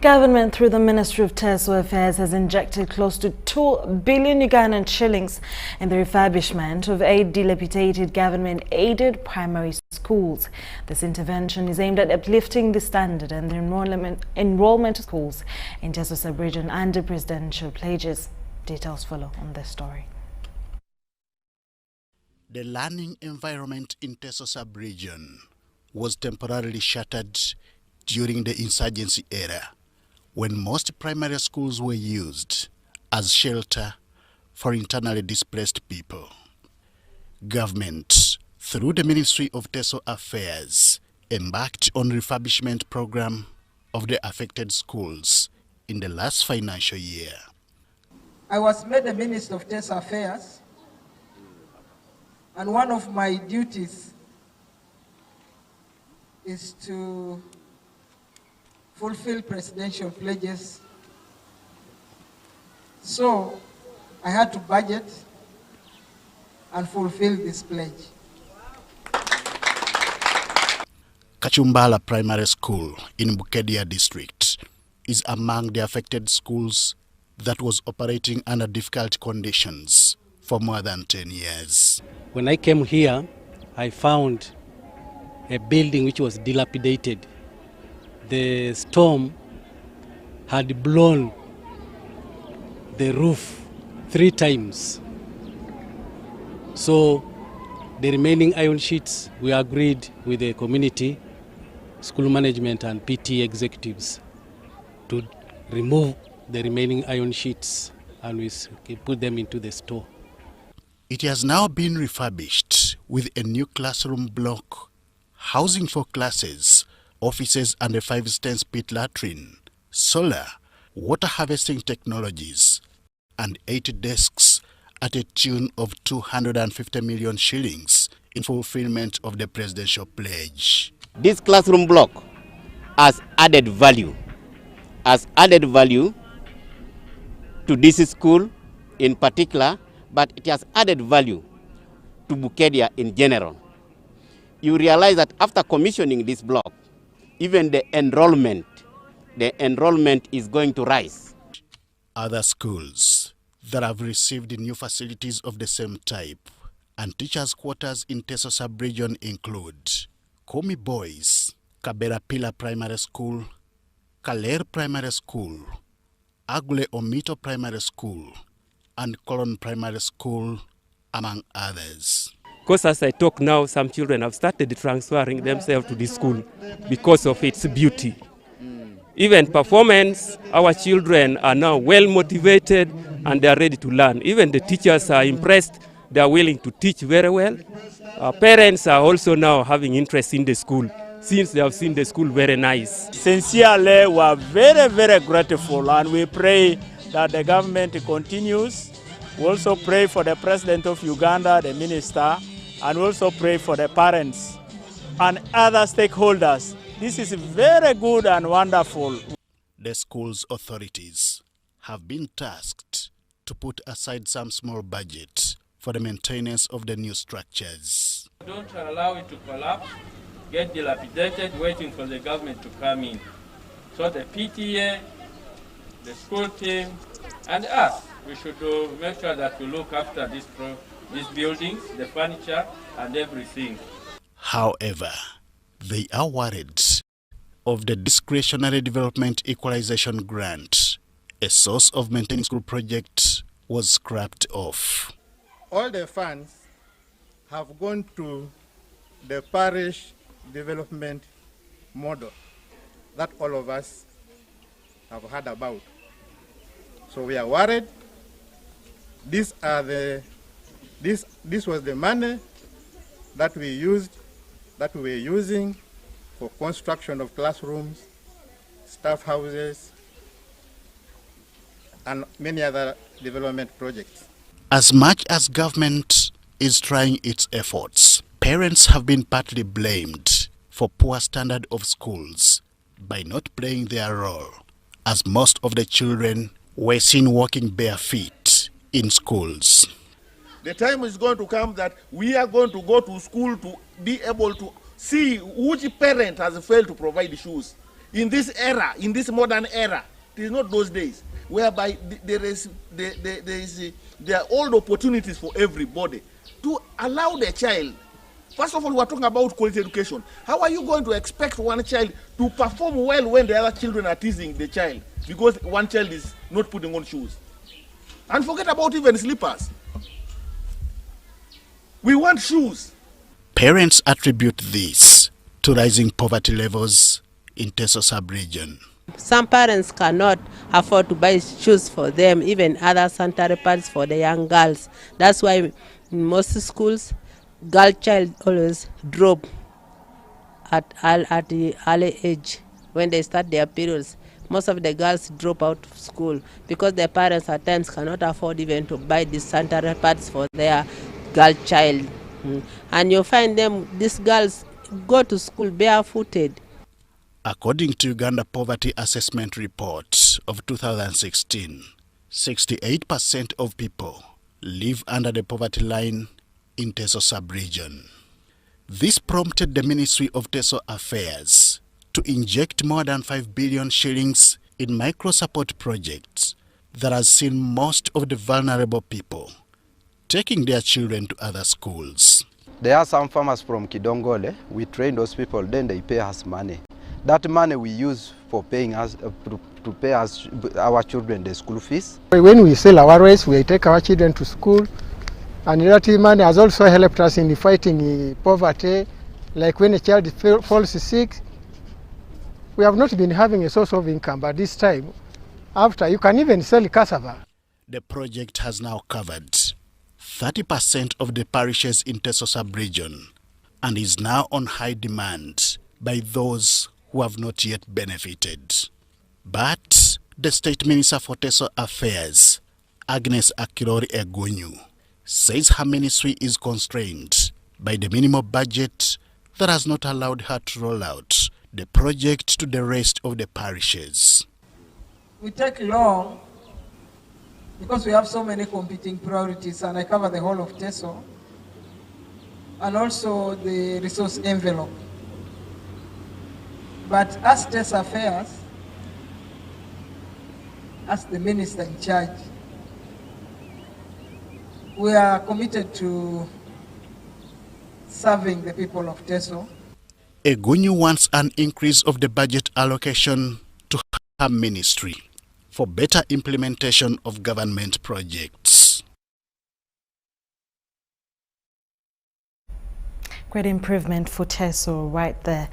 Government through the Ministry of TESO Affairs has injected close to 2 billion Ugandan shillings in the refurbishment of 8 dilapidated government-aided primary schools. This intervention is aimed at uplifting the standard and the enrollment of schools in TESO sub-region under presidential pledges. Details follow on this story. The learning environment in TESO sub-region was temporarily shattered during the insurgency era, when most primary schools were used as shelter for internally displaced people. Government, through the Ministry of TESO Affairs, embarked on refurbishment program of the affected schools in the last financial year. I was made the Minister of TESO Affairs, and one of my duties is to fulfill presidential pledges. So I had to budget and fulfill this pledge. Kachumbala Primary School in Bukedia district is among the affected schools that was operating under difficult conditions for more than 10 years. When I came here, I found a building which was dilapidated. The storm had blown the roof 3 times. So the remaining iron sheets, we agreed with the community, school management and PT executives to remove the remaining iron sheets and we put them into the store. It has now been refurbished with a new classroom block, housing for classes, offices and a 5-stance pit latrine, solar, water harvesting technologies, and 8 desks at a tune of 250 million shillings in fulfillment of the presidential pledge. This classroom block has added value to this school in particular, but it has added value to Bukedia in general. You realize that after commissioning this block, even the enrollment is going to rise. Other schools that have received new facilities of the same type and teachers' quarters in TESO sub-region include Komi Boys, Kabera Pila Primary School, Kaler Primary School, Agule Omito Primary School, and Colon Primary School, among others. Because as I talk now, some children have started transferring themselves to this school because of its beauty. Even performance, our children are now well motivated and they are ready to learn. Even the teachers are impressed, they are willing to teach very well. Our parents are also now having interest in the school since they have seen the school very nice. Sincerely, we are very, very grateful and we pray that the government continues. We also pray for the President of Uganda, the Minister, and we also pray for the parents and other stakeholders. This is very good and wonderful. The school's authorities have been tasked to put aside some small budget for the maintenance of the new structures. Don't allow it to collapse, get dilapidated, waiting for the government to come in. So the PTA, the school team, and us, we should make sure that we look after these buildings, the furniture, and everything. However, they are worried of the discretionary development equalization grant. A source of maintaining school project was scrapped off. All the funds have gone to the parish development model that all of us have heard about. So we are worried. This was the money that we were using for construction of classrooms, staff houses, and many other development projects. As much as government is trying its efforts, parents have been partly blamed for poor standard of schools by not playing their role, as most of the children were seen walking bare feet in schools. The time is going to come that we are going to go to school to be able to see which parent has failed to provide shoes. in this era, in this modern era. It is not those days whereby there are all the opportunities for everybody to allow the child. First of all, we are talking about quality education. How are you going to expect one child to perform well when the other children are teasing the child because one child is not putting on shoes? And forget about even slippers. We want shoes. Parents attribute this to rising poverty levels in TESO sub-region. Some parents cannot afford to buy shoes for them, even other sanitary pads for the young girls. That's why in most schools, girl child always drop at the early age when they start their periods. Most of the girls drop out of school because their parents at times cannot afford even to buy these sanitary pads for their girl child. And you find them, these girls go to school barefooted. According to Uganda Poverty Assessment Report of 2016, 68% of people live under the poverty line in TESO sub-region. This prompted the Ministry of TESO Affairs to inject more than 5 billion shillings in micro-support projects that has seen most of the vulnerable people taking their children to other schools. There are some farmers from Kidongole. We train those people, then they pay us money. That money we use for paying us to pay us our children the school fees. When we sell our rice, we take our children to school, and that money has also helped us in fighting poverty. Like when a child falls sick, we have not been having a source of income, but this time, after, you can even sell cassava. The project has now covered 30% of the parishes in TESO sub-region and is now on high demand by those who have not yet benefited. But the State Minister for TESO Affairs, Agnes Akirori Egunyu, says her ministry is constrained by the minimum budget that has not allowed her to roll out the project to the rest of the parishes. We take long because we have so many competing priorities, and I cover the whole of TESO and also the resource envelope. But as TESO Affairs, as the minister in charge, we are committed to serving the people of TESO. Egunyu wants an increase of the budget allocation to her ministry for better implementation of government projects. Great improvement for TESO right there.